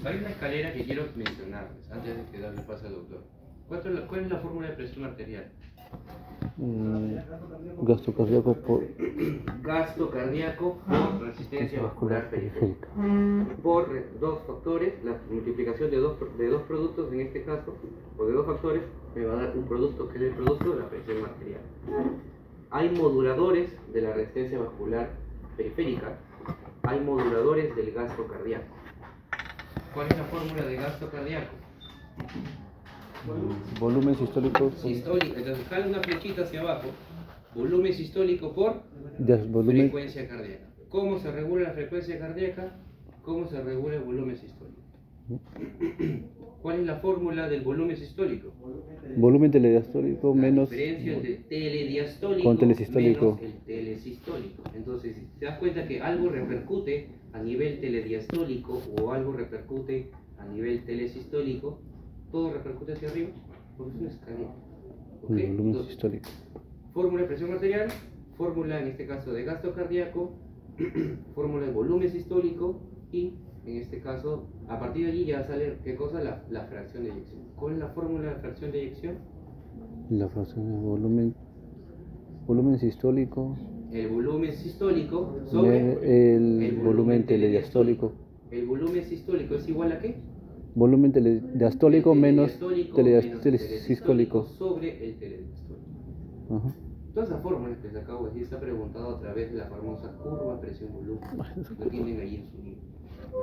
Hay una escalera que quiero mencionarles antes de que darle paso al doctor. ¿Cuál es la fórmula de presión arterial? Gasto cardíaco por Gasto cardíaco por resistencia vascular periférica. Por dos factores, la multiplicación de dos productos en este caso, o de dos factores, me va a dar un producto que es el producto de la presión arterial. Hay moduladores de la resistencia vascular periférica, hay moduladores del gasto cardíaco. ¿Cuál es la fórmula de gasto cardíaco? volumen sistólico. Sistólico, entonces jala una flechita hacia abajo. Volumen sistólico por Volumen. frecuencia cardíaca. ¿Cómo se regula la frecuencia cardíaca? ¿Cómo se regula el volumen sistólico? ¿Cuál es la fórmula del volumen sistólico? Volumen telediastólico menos. La diferencia entre telediastólico con telesistólico. menos el telesistólico. Entonces, si te das cuenta que algo repercute a nivel telediastólico o algo repercute a nivel telesistólico, todo repercute hacia arriba, porque es una escalera. ¿Okay? El volumen Entonces, sistólico. fórmula de presión arterial, fórmula en este caso de gasto cardíaco, fórmula de volumen sistólico y en este caso, a partir de allí ya sale, ¿qué cosa? La fracción de eyección. ¿Cuál es la fórmula de fracción de eyección? La fracción de volumen sistólico. El volumen sistólico sobre el volumen telediastólico. ¿El volumen sistólico es igual a qué? Volumen telediastólico menos telesistólico sobre el telediastólico. Ajá. Todas esas fórmulas que les acabo de decir está preguntado a través de la famosa curva presión-volumen. Lo tienen ahí en su libro.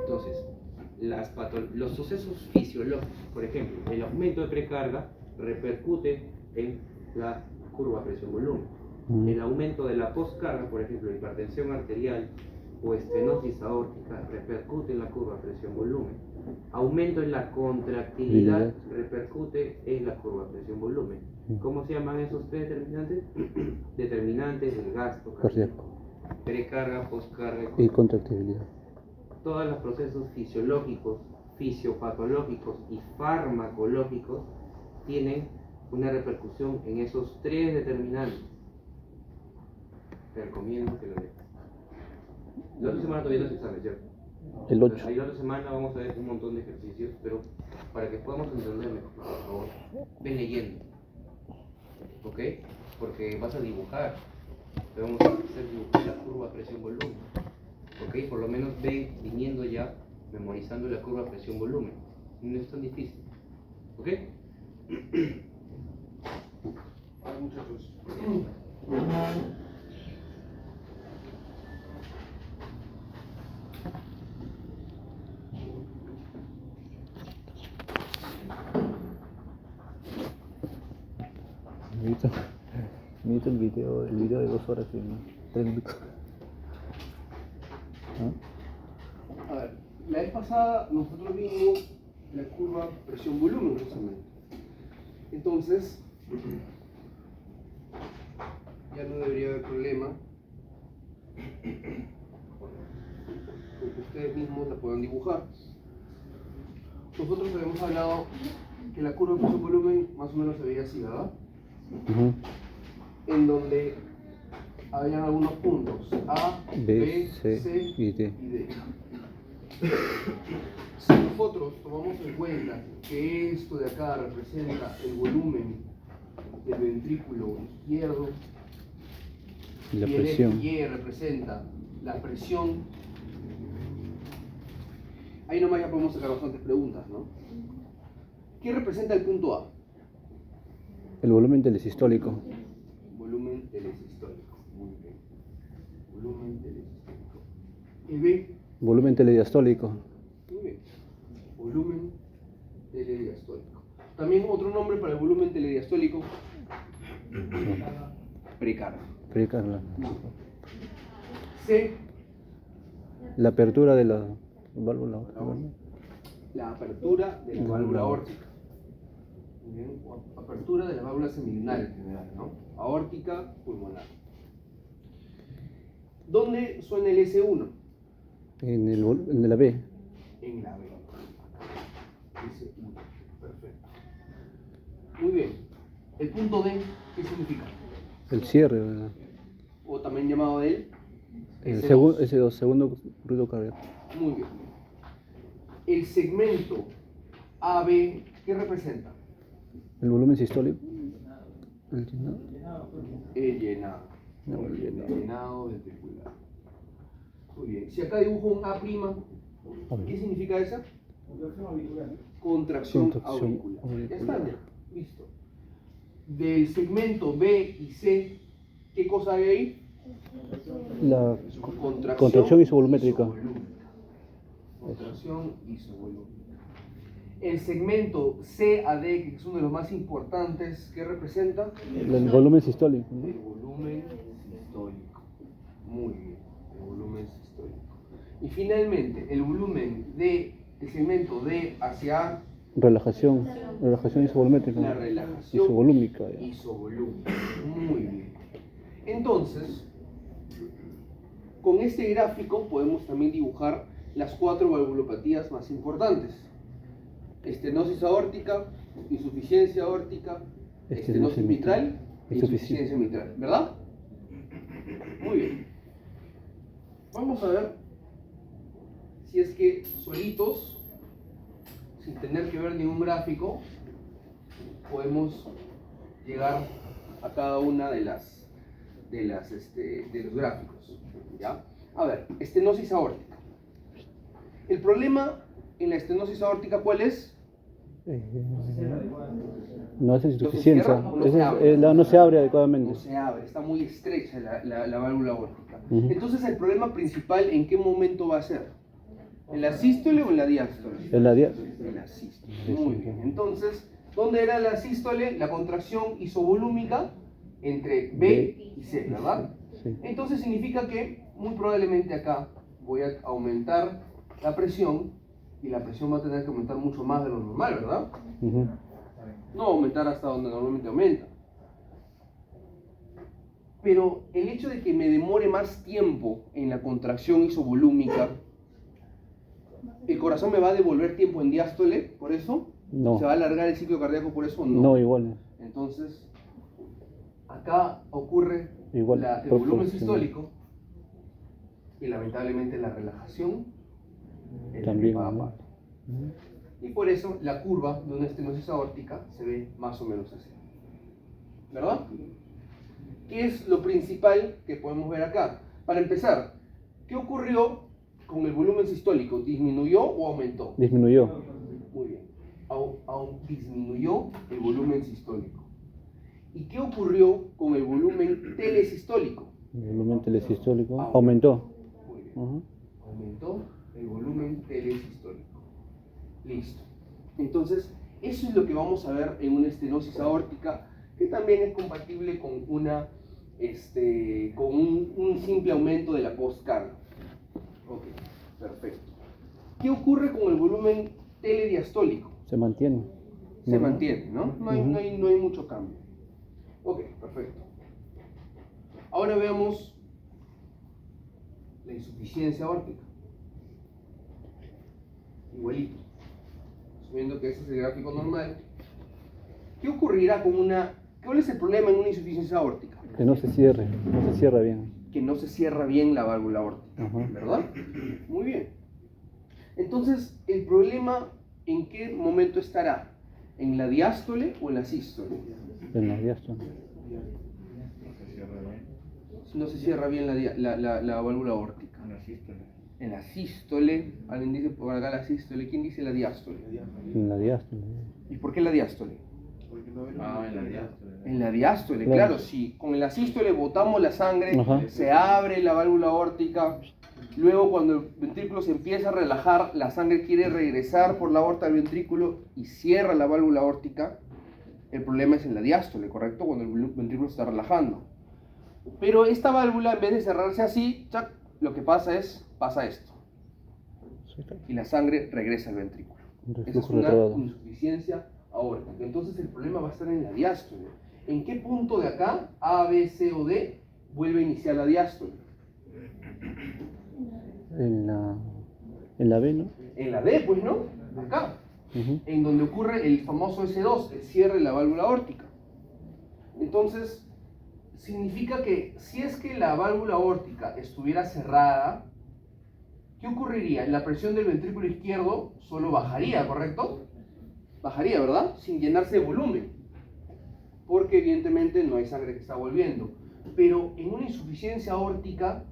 Entonces, los sucesos fisiológicos, por ejemplo, el aumento de precarga repercute en la curva presión-volumen. El aumento de la postcarga, por ejemplo, hipertensión arterial o estenosis aórtica, repercute en la curva presión-volumen. Aumento en la contractilidad repercute en la curva presión-volumen. ¿Cómo se llaman esos tres determinantes? Determinantes del gasto cardíaco. Precarga, postcarga y contractibilidad. Todos los procesos fisiológicos, fisiopatológicos y farmacológicos tienen una repercusión en esos tres determinantes. Te recomiendo que lo leas. La otra semana todavía no se examen, ¿cierto? El 8. Ahí la otra semana vamos a ver un montón de ejercicios, pero para que podamos entender mejor, por favor, ven leyendo. ¿Ok? Porque vas a dibujar. Te vamos a hacer dibujar la curva presión-volumen. ¿Ok? Por lo menos ven viniendo ya, memorizando la curva presión-volumen. No es tan difícil. ¿Ok? Ay, muchachos. Me hizo el video de 2 horas en 3 minutos. A ver, la vez pasada nosotros vimos la curva presión-volumen justamente. Entonces, ya no debería haber problema con que ustedes mismos la puedan dibujar. Nosotros habíamos hablado que la curva presión-volumen más o menos se veía así, ¿verdad? En donde habían algunos puntos A, B, C y D. Si nosotros tomamos en cuenta que esto de acá representa el volumen del ventrículo izquierdo Y la y presión. el Y representa la presión, ahí nomás ya podemos sacar bastantes preguntas, ¿no? ¿Qué representa el punto A? El volumen telesistólico. Volumen telesistólico. Muy bien. Volumen telesistólico. ¿Y B? Volumen telediastólico. Muy bien. Volumen telediastólico. También otro nombre para el volumen telediastólico. Precarga. Precarga. C. La apertura de la válvula. La apertura de la válvula aórtica. Muy bien. Apertura de la válvula semilunar en general, ¿no? Aórtica, pulmonar. ¿Dónde suena el S1? En la B. En la B. S1. Perfecto. Muy bien. El punto D, ¿qué significa? El cierre, ¿verdad? O también llamado el S2, segundo ruido cardíaco. Muy bien. el segmento AB, ¿qué representa? El volumen sistólico. El llenado. No, el llenado. El llenado ventricular. Muy bien. Si acá dibujo un A', ¿qué significa esa? Contracción auricular. Ya está, ya. Listo. Del segmento B y C, ¿qué cosa hay ahí? La contracción isovolumétrica. Contracción isovolúmica. El segmento CAD, que es uno de los más importantes, ¿qué representa? El volumen sistólico. ¿no? El volumen sistólico. Muy bien, el volumen sistólico. Y finalmente, el segmento D hacia Relajación isovolumétrica. la relajación Isovolúmica. Ya. isovolúmica. Muy bien. Entonces, con este gráfico podemos también dibujar las 4 valvulopatías más importantes. Estenosis aórtica, insuficiencia aórtica, estenosis mitral e insuficiencia mitral, ¿verdad? Muy bien. Vamos a ver si es que solitos, sin tener que ver ningún gráfico, podemos llegar a cada una de los gráficos. ¿Ya? A ver, estenosis aórtica. El problema en la estenosis aórtica, ¿cuál es? No es insuficiencia. ¿No se abre? No se abre adecuadamente. No se abre, está muy estrecha la válvula aórtica. Ujú. Entonces, el problema principal, ¿en qué momento va a ser? ¿En la sístole o en la diástole? En la En la sístole. Muy bien. Entonces, ¿dónde era la sístole? La contracción isovolúmica entre B y C, ¿verdad? Sí. Entonces significa que muy probablemente acá voy a aumentar la presión y la presión va a tener que aumentar mucho más de lo normal, ¿verdad? Ujú. No aumentar hasta donde normalmente aumenta. Pero el hecho de que me demore más tiempo en la contracción isovolúmica, ¿el corazón me va a devolver tiempo en diástole por eso? No. ¿Se va a alargar el ciclo cardíaco por eso o no? No, igual. Entonces, acá ocurre Igual, el volumen proporcional. sistólico y lamentablemente la relajación es También. la que va ¿no? aparte. Y por eso la curva de una estenosis aórtica se ve más o menos así. ¿Verdad? ¿Qué es lo principal que podemos ver acá? Para empezar, ¿qué ocurrió con el volumen sistólico? ¿Disminuyó o aumentó? Disminuyó. Muy bien. Disminuyó el volumen sistólico. ¿Y qué ocurrió con el volumen telesistólico? El volumen telesistólico aumentó. Muy bien. Ujú. Aumentó el volumen telesistólico. Listo. Entonces, eso es lo que vamos a ver en una estenosis aórtica, que también es compatible con con un simple aumento de la postcarga. Ok, perfecto. ¿Qué ocurre con el volumen telediastólico? Se mantiene. Se mantiene, ¿no? No hay, Ujú. no hay mucho cambio. Ok, perfecto. Ahora veamos la insuficiencia aórtica. Igualito. Asumiendo que ese es el gráfico normal. ¿Qué ocurrirá con ¿Cuál es el problema en una insuficiencia aórtica? Que no se cierra bien. Que no se cierra bien la válvula aórtica, Ajá. ¿verdad? Muy bien. Entonces, ¿el problema en qué momento estará? ¿En la diástole o en la sístole? En la diástole. Si no se cierra bien la válvula aórtica. En la sístole, alguien dice por acá la sístole, ¿quién dice la diástole? En la diástole. ¿Y por qué la diástole? En la diástole. En la diástole, Claro. claro, si con la sístole botamos la sangre, Ajá. se abre la válvula aórtica, luego cuando el ventrículo se empieza a relajar, la sangre quiere regresar por la aorta del ventrículo y cierra la válvula aórtica. El problema es en la diástole, ¿correcto? Cuando el ventrículo se está relajando. Pero esta válvula, en vez de cerrarse así, ¡chac!, lo que pasa esto. Y la sangre regresa al ventrículo. Un Esa es reflujo una retrógrado. insuficiencia aórtica. Entonces el problema va a estar en la diástole. ¿En qué punto de acá, A, B, C o D, vuelve a iniciar la diástole? En la B, ¿no? En la D, pues, ¿no? Acá. Ujú. En donde ocurre el famoso S2, el cierre de la válvula aórtica. Entonces, significa que si es que la válvula aórtica estuviera cerrada, ¿qué ocurriría? La presión del ventrículo izquierdo solo bajaría, ¿correcto? Bajaría, ¿verdad? Sin llenarse de volumen. Porque evidentemente no hay sangre que está volviendo. Pero en una insuficiencia aórtica,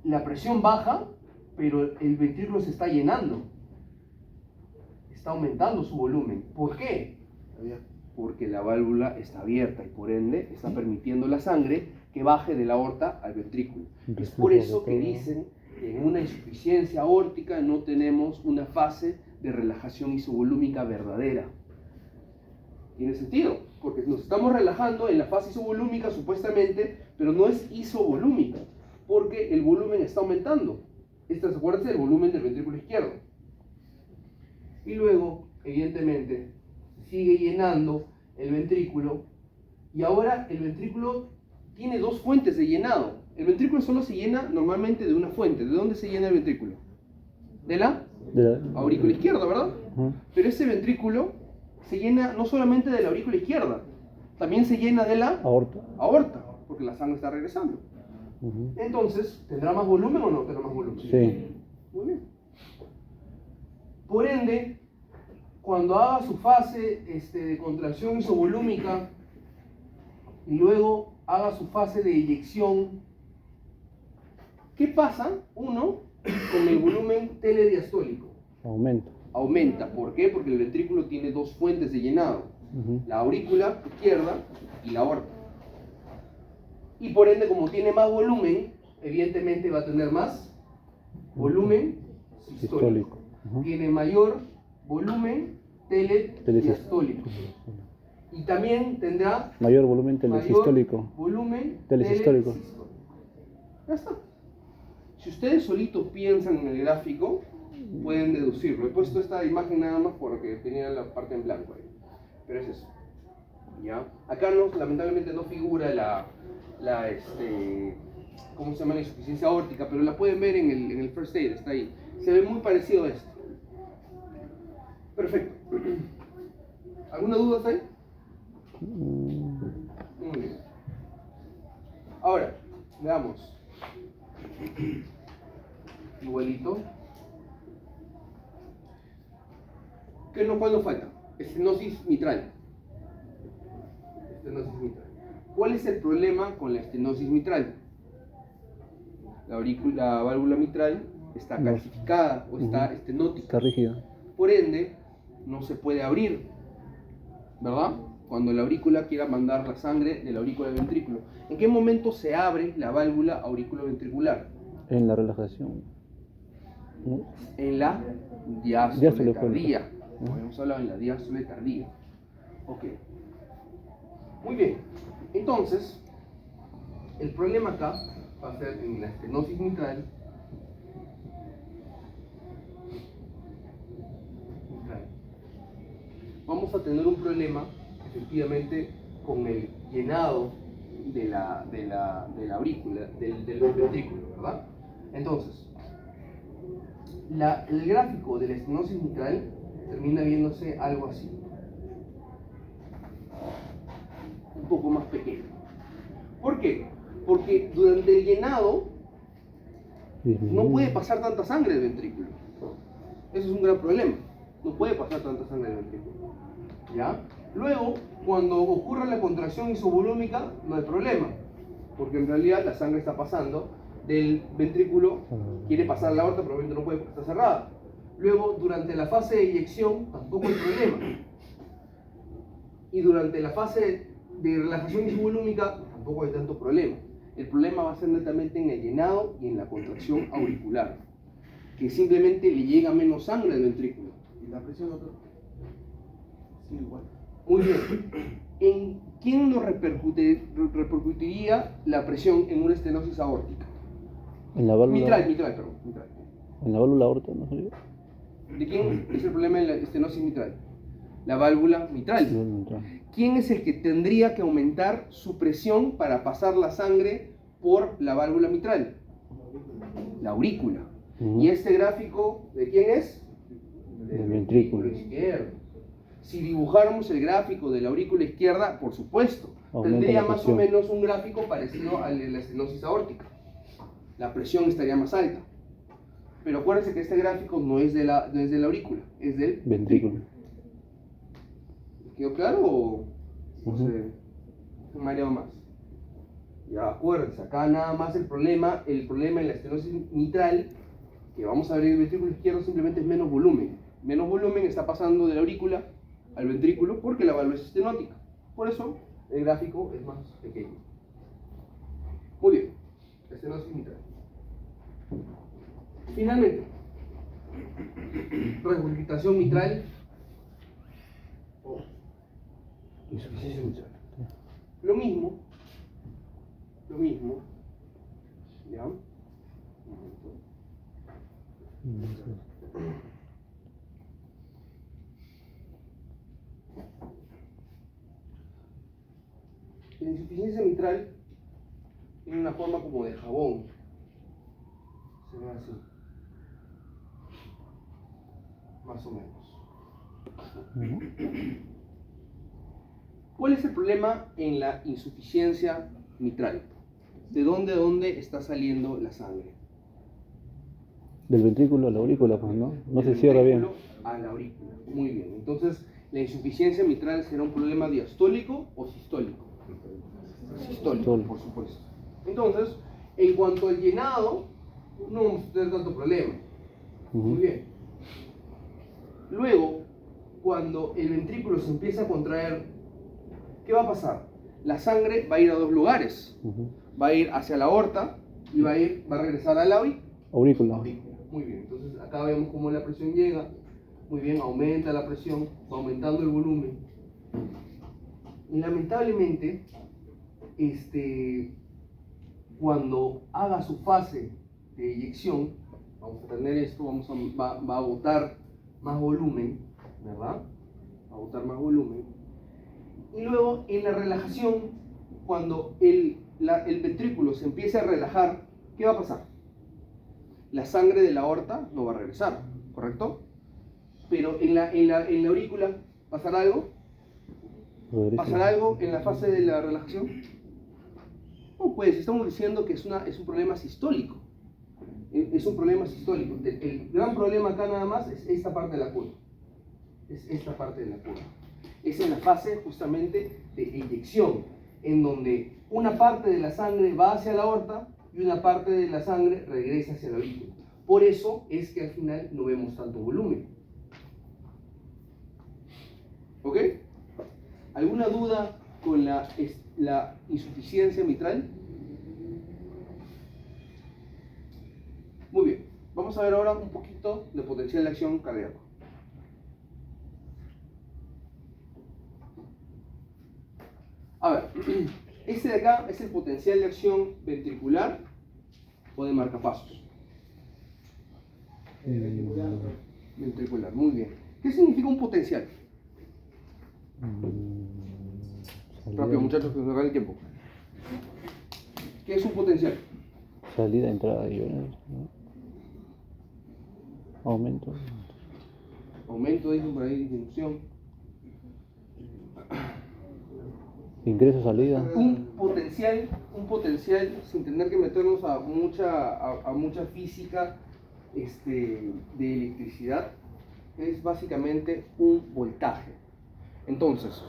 la presión baja, pero el ventrículo se está llenando. Está aumentando su volumen. ¿Por qué? Porque la válvula está abierta y por ende está permitiendo la sangre que baje de la aorta al ventrículo. Es por eso que dicen que en una insuficiencia aórtica no tenemos una fase de relajación isovolúmica verdadera. ¿Tiene sentido? Porque nos estamos relajando en la fase isovolúmica supuestamente, pero no es isovolúmica, porque el volumen está aumentando. Acuérdense del volumen del ventrículo izquierdo. Y luego, evidentemente, sigue llenando el ventrículo, y ahora el ventrículo tiene dos fuentes de llenado. El ventrículo solo se llena normalmente de una fuente. ¿De dónde se llena el ventrículo? De la aurícula izquierda, ¿verdad? Pero ese ventrículo se llena no solamente de la aurícula izquierda, también se llena de la aorta, porque la sangre está regresando. Entonces, ¿tendrá más volumen o no tendrá más volumen? Sí. Muy bien. Por ende, cuando haga su fase de contracción isovolúmica y luego haga su fase de eyección, ¿qué pasa? Uno, con el volumen telediastólico. Aumenta. ¿Por qué? Porque el ventrículo tiene dos fuentes de llenado. La aurícula izquierda y la aorta. Y por ende, como tiene más volumen, evidentemente va a tener más volumen sistólico. Tiene mayor volumen telediastólico. Y también tendrá mayor volumen telesistólico. Volumen telesistólico. Ya está. Si ustedes solitos piensan en el gráfico, pueden deducirlo. He puesto esta imagen nada más porque tenía la parte en blanco ahí. Pero es eso. ¿Ya? Acá lamentablemente no figura ¿cómo se llama? La insuficiencia aórtica, pero la pueden ver en el first aid, está ahí. Se ve muy parecido a esto. Perfecto. ¿Alguna duda hasta ahí? Muy bien. Ahora, veamos. Igualito. ¿Cuál nos falta? Estenosis mitral. ¿Cuál es el problema con la estenosis mitral? La válvula mitral está calcificada o está estenótica. Está rígida. Por ende, no se puede abrir, ¿verdad? Cuando la aurícula quiera mandar la sangre de la aurícula al ventrículo. ¿En qué momento se abre la válvula aurículo-ventricular? En la relajación. En la diástole tardía. Hemos hablado en la diástole tardía. Ok. Muy bien. Entonces, el problema acá va a ser en la estenosis mitral. Vamos a tener un problema, efectivamente, con el llenado de la aurícula, del ventrículo, ¿verdad? Entonces, el gráfico de la estenosis mitral termina viéndose algo así. Un poco más pequeño. ¿Por qué? Porque durante el llenado no puede pasar tanta sangre del ventrículo. Eso es un gran problema. No puede pasar tanta sangre del ventrículo. ¿Ya? Luego, cuando ocurra la contracción isovolúmica, no hay problema. Porque en realidad la sangre está pasando del ventrículo, quiere pasar a la aorta, pero obviamente no puede porque está cerrada. Luego, durante la fase de eyección, tampoco hay problema. Y durante la fase de relajación isovolúmica, tampoco hay tanto problema. El problema va a ser netamente en el llenado y en la contracción auricular, que simplemente le llega menos sangre al ventrículo. ¿Y la presión, doctor? Sí, igual. Muy bien. ¿En quién nos repercutiría la presión en una estenosis aórtica? En la válvula. Mitral. En la válvula aorta, ¿no sé? ¿De quién es el problema en la estenosis mitral? La válvula mitral. ¿Quién es el que tendría que aumentar su presión para pasar la sangre por la válvula mitral? La aurícula. ¿Y este gráfico de quién es? Del ventrículo izquierdo. Si dibujáramos el gráfico de la aurícula izquierda, por supuesto, tendría más o menos un gráfico parecido al de la estenosis aórtica. La presión estaría más alta. Pero acuérdense que este gráfico no es de la aurícula, es del Ventrículo. ¿Quedó claro o no Ujú. sé? Se me ha mareado más. Ya acuérdense, acá nada más el problema en la estenosis mitral, que vamos a ver en el ventrículo izquierdo, simplemente es menos volumen. Menos volumen está pasando de la aurícula al ventrículo porque la válvula es estenótica. Por eso el gráfico es más pequeño. Muy bien, estenosis mitral. Finalmente, regurgitación mitral o insuficiencia mitral. Lo mismo, ¿ya? Un momento. La insuficiencia mitral tiene una forma como de jabón. Se ve así. Más o menos. ¿Cuál es el problema en la insuficiencia mitral? ¿De dónde a dónde está saliendo la sangre? Del ventrículo a la aurícula, pues, ¿no? No se Del cierra bien. ventrículo a la aurícula. Muy bien. Entonces, ¿la insuficiencia mitral será un problema diastólico o sistólico? Sistólico, por supuesto. Entonces, en cuanto al llenado, no vamos a tener tanto problema. Muy bien. Luego, cuando el ventrículo se empieza a contraer, ¿qué va a pasar? La sangre va a ir a dos lugares. Va a ir hacia la aorta y va a regresar al Aurícula. Muy bien, entonces acá vemos cómo la presión llega. Muy bien, aumenta la presión, va aumentando el volumen. Y lamentablemente, cuando haga su fase de eyección, vamos a tener esto, va a botar más volumen, ¿verdad? Va a botar más volumen. Y luego en la relajación, cuando el ventrículo se empiece a relajar, ¿qué va a pasar? La sangre de la aorta no va a regresar, ¿correcto? Pero en la aurícula, ¿pasará algo? ¿Pasará algo en la fase de la relajación? No, pues estamos diciendo que es un problema sistólico. Es un problema sistólico. El gran problema acá nada más es esta parte de la curva. Es esta parte de la curva. Es en la fase justamente de eyección, en donde una parte de la sangre va hacia la aorta y una parte de la sangre regresa hacia la aurícula. Por eso es que al final no vemos tanto volumen. ¿Ok? ¿Alguna duda con la insuficiencia mitral? Muy bien. Vamos a ver ahora un poquito de potencial de acción cardíaco. A ver, este de acá es el potencial de acción ventricular o de marcapasos. Ventricular, muy bien. ¿Qué significa un potencial? Rápido, muchachos, que nos acabe el tiempo. ¿Qué es un potencial? Salida, entrada de iones, ¿no? Aumento. Aumento, dicen por ahí, disminución. Ingreso, salida. Un potencial, sin tener que meternos a mucha física de electricidad, es básicamente un voltaje. Entonces,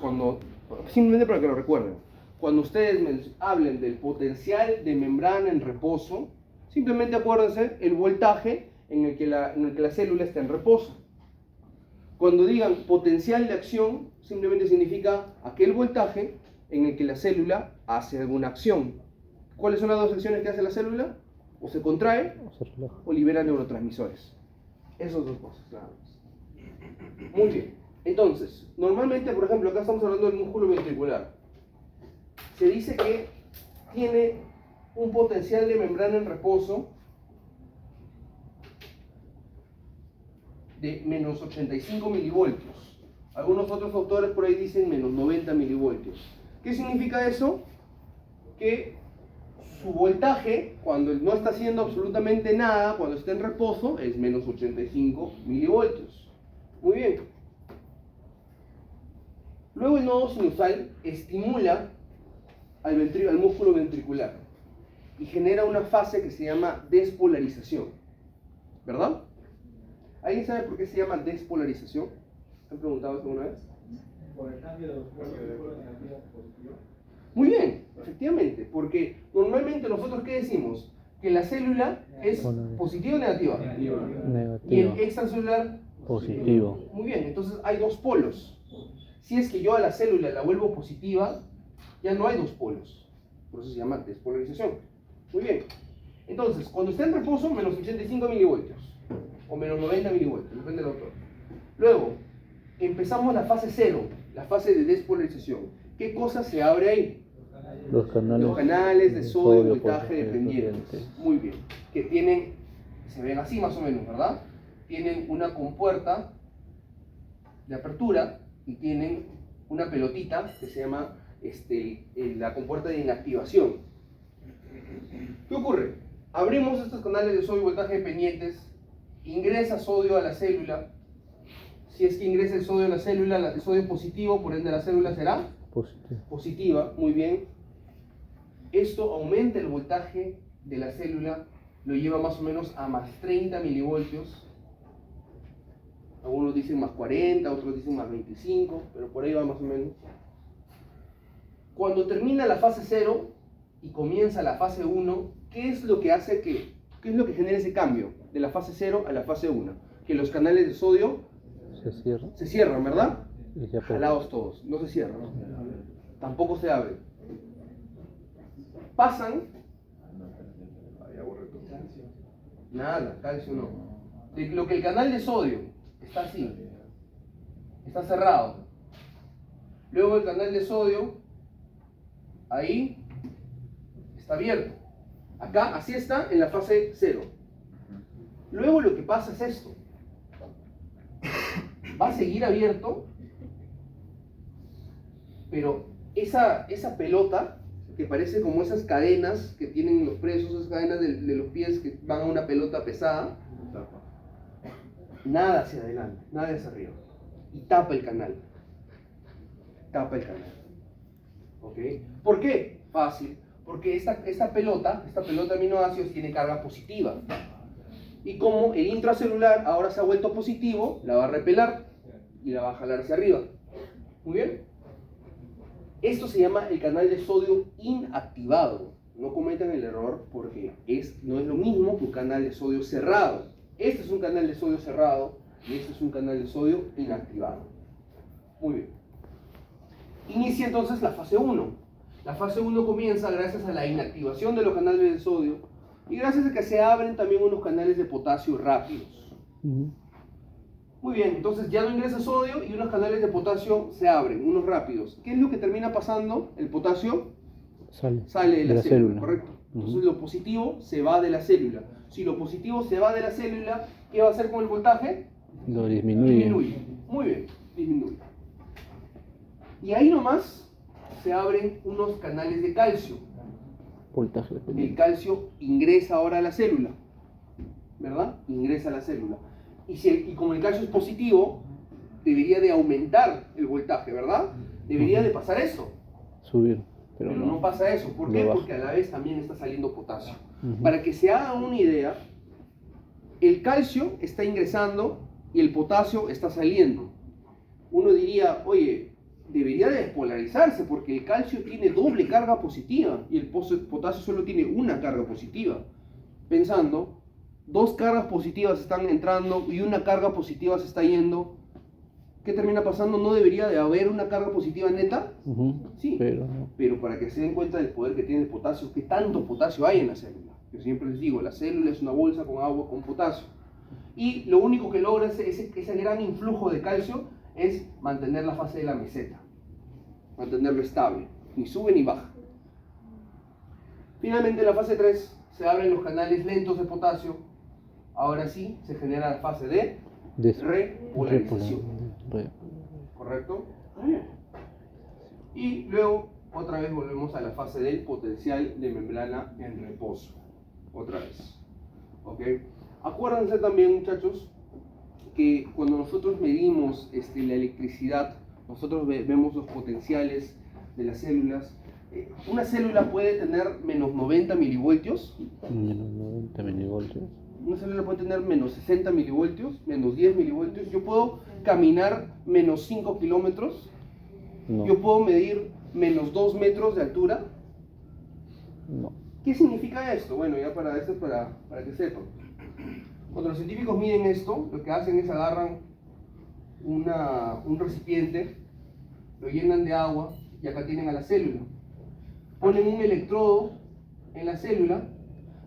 simplemente para que lo recuerden, cuando ustedes hablen del potencial de membrana en reposo, simplemente acuérdense el voltaje en el que la célula está en reposo. Cuando digan potencial de acción, simplemente significa aquel voltaje en el que la célula hace alguna acción. ¿Cuáles son las dos acciones que hace la célula? O se contrae o libera neurotransmisores. Esas dos cosas, nada más. Muy bien. Entonces, normalmente, por ejemplo, acá estamos hablando del músculo ventricular. Se dice que tiene un potencial de membrana en reposo de menos 85 milivoltios. Algunos otros autores por ahí dicen menos 90 milivoltios. ¿Qué significa eso? Que su voltaje, cuando no está haciendo absolutamente nada, cuando está en reposo, es menos 85 milivoltios. Muy bien. Luego el nodo sinusal estimula al músculo ventricular y genera una fase que se llama despolarización. ¿verdad? ¿Alguien sabe por qué se llama despolarización? ¿Se han preguntado eso alguna vez? Por el cambio de los polos negativos a positivos. Muy bien, efectivamente, porque normalmente nosotros ¿qué decimos? Que la célula es positiva o negativa. Y el Negativo. extracelular Positivo. muy bien, entonces hay dos polos. Si es que yo a la célula la vuelvo positiva, ya no hay dos polos. Por eso se llama despolarización. Muy bien. Entonces, cuando está en reposo, menos 85 milivoltios. O menos 90 milivoltios, depende del autor. Luego, empezamos la fase 0, la fase de despolarización. ¿Qué cosa se abre ahí? Los Canales de sodio y voltaje potente- dependientes. Muy bien. Que tienen, se ven así más o menos, ¿verdad? Tienen una compuerta de apertura y tienen una pelotita que se llama la compuerta de inactivación. ¿Qué ocurre? Abrimos estos canales de sodio y voltaje dependientes, ingresa sodio a la célula. Si es que ingresa el sodio a la célula, el sodio positivo, por ende la célula será Positivo. positiva, muy bien. Esto aumenta el voltaje de la célula, lo lleva más o menos a más 30 milivoltios. Algunos dicen más 40, otros dicen más 25, pero por ahí va más o menos. Cuando termina la fase 0 y comienza la fase 1, ¿qué es lo que hace qué es lo que genera ese cambio de la fase 0 a la fase 1? Que los canales de sodio Se cierra. se cierran, ¿verdad? Y ya Jalados todos, no se cierran. Tampoco se abren. Pasan. Nada, calcio no. De lo que el canal de sodio está así, está cerrado. Luego el canal de sodio, ahí, está abierto. Acá, así está en la fase 0. Luego lo que pasa es esto. Va a seguir abierto, pero esa pelota, que parece como esas cadenas que tienen los presos, esas cadenas de los pies que van a una pelota pesada, nada hacia adelante, nada hacia arriba. Y tapa el canal. Tapa el canal. ¿Ok? ¿Por qué? Fácil. Porque esta pelota de aminoácidos tiene carga positiva. Y como el intracelular ahora se ha vuelto positivo, la va a repelar y la va a jalar hacia arriba. Muy bien. Esto se llama el canal de sodio inactivado. No cometan el error porque no es lo mismo que un canal de sodio cerrado. Este es un canal de sodio cerrado y este es un canal de sodio inactivado. Muy bien. Inicia entonces la fase 1. La fase 1 comienza gracias a la inactivación de los canales de sodio y gracias a que se abren también unos canales de potasio rápidos. Muy bien, entonces ya no ingresa sodio y unos canales de potasio se abren, unos rápidos. ¿Qué es lo que termina pasando? El potasio sale de la célula, ¿correcto? Entonces lo positivo se va de la célula. Si lo positivo se va de la célula, ¿qué va a hacer con el voltaje? Lo disminuye. Disminuye. Muy bien, disminuye. Y ahí nomás se abren unos canales de calcio. Voltaje El dependiente. calcio ingresa ahora a la célula, ¿verdad? Ingresa a la célula. Y como el calcio es positivo, debería de aumentar el voltaje, ¿verdad? Debería de pasar eso. Subir. Pero no pasa eso. ¿Por qué? Lo baja. Porque a la vez también está saliendo potasio. Para que se haga una idea, el calcio está ingresando y el potasio está saliendo. Uno diría, oye, debería de despolarizarse porque el calcio tiene doble carga positiva y el potasio solo tiene una carga positiva. Pensando, dos cargas positivas están entrando y una carga positiva se está yendo. ¿Qué termina pasando? ¿No debería de haber una carga positiva neta? Sí, pero no. pero para que se den cuenta del poder que tiene el potasio, ¿qué tanto potasio hay en la célula? Yo siempre les digo, la célula es una bolsa con agua con potasio. Y lo único que logra ese gran influjo de calcio es mantener la fase de la meseta, mantenerlo estable, ni sube ni baja. Finalmente en la fase 3 se abren los canales lentos de potasio. Ahora sí se genera la fase de repolarización. ¿Correcto? Muy bien. Y luego otra vez volvemos a la fase del potencial de membrana en reposo. Otra vez. ¿Ok? Acuérdense también, muchachos, que cuando nosotros medimos la electricidad, nosotros vemos los potenciales de las células. Una célula puede tener menos 90 milivoltios. Menos 90 milivoltios. una célula puede tener menos 60 milivoltios, menos 10 milivoltios. Yo puedo caminar menos 5 kilómetros. No. Yo puedo medir menos 2 metros de altura. No. ¿Qué significa esto? Bueno, ya para esto es para que sepan. Cuando los científicos miden esto, lo que hacen es agarran un recipiente, lo llenan de agua y acá tienen a la célula. Ponen un electrodo en la célula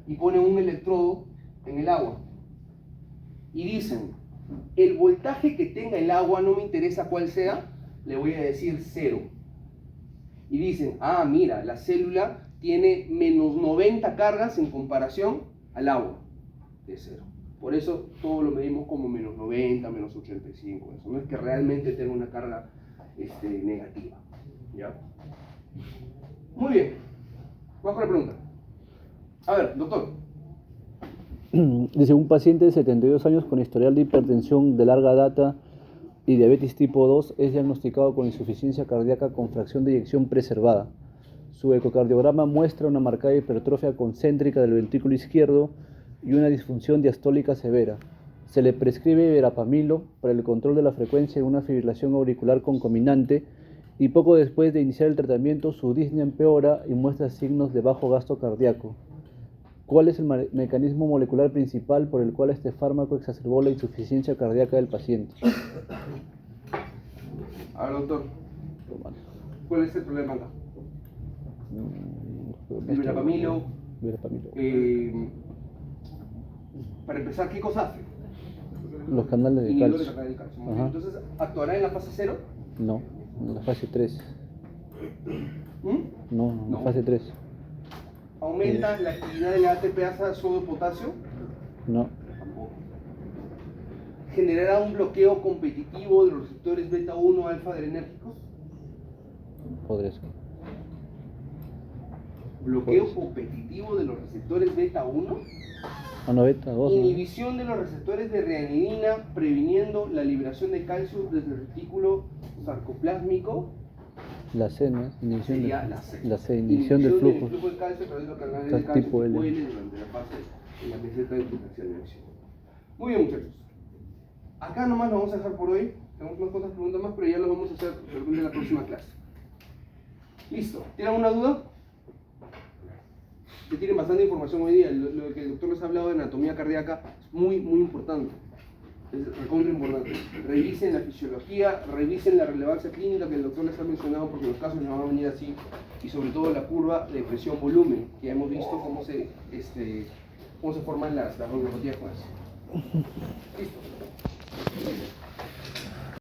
y ponen un electrodo en el agua. Y dicen, el voltaje que tenga el agua, no me interesa cuál sea, le voy a decir 0. Y dicen, ah, mira, la célula tiene menos 90 cargas en comparación al agua de 0. Por eso todo lo medimos como menos 90, menos 85. Eso no es que realmente tenga una carga negativa. ¿Ya? Muy bien. Vamos con la pregunta. A ver, doctor. Dice, un paciente de 72 años con historial de hipertensión de larga data y diabetes tipo 2 es diagnosticado con insuficiencia cardíaca con fracción de eyección preservada. Su ecocardiograma muestra una marcada hipertrofia concéntrica del ventrículo izquierdo y una disfunción diastólica severa. Se le prescribe verapamilo para el control de la frecuencia en una fibrilación auricular concomitante y poco después de iniciar el tratamiento su disnea empeora y muestra signos de bajo gasto cardíaco. ¿Cuál es el mecanismo molecular principal por el cual este fármaco exacerbó la insuficiencia cardíaca del paciente? A ver, doctor, ¿cuál es el problema acá? El verapamilo. Para empezar, ¿qué cosa hace? Los canales de Inhibidores calcio. de calcio. Ajá. Entonces, ¿actuará en la fase 0? No, en la fase 3. No, en la No. fase 3. ¿Aumenta la actividad de la ATPasa sodio potasio? No, Tampoco. ¿Generará un bloqueo competitivo de los receptores beta 1 alfa-adrenérgicos? podría ser. ¿Bloqueo competitivo de los receptores beta 1? Ah, no, beta 2. Inhibición de los receptores de reanidina, previniendo la liberación de calcio desde el retículo sarcoplásmico. La C, ¿no? Inhibición Sería de, la C. la C, inhibición del flujo. de calcio a través de los canales Tal de calcio tipo que L. huele durante la fase de la meseta de potencial de acción. Muy bien, muchachos. Acá nomás lo vamos a dejar por hoy. Tenemos unas cuantas preguntas más, pero ya lo vamos a hacer de repente en la próxima clase. Listo. ¿Tienen alguna duda? Que tienen bastante información hoy día. Lo que el doctor les ha hablado de anatomía cardíaca es muy importante. Es recontra importante. Revisen la fisiología, revisen la relevancia clínica que el doctor les ha mencionado, porque los casos les van a venir así, y sobre todo la curva de presión-volumen, que ya hemos visto cómo se forman las neuropatías con eso. Listo.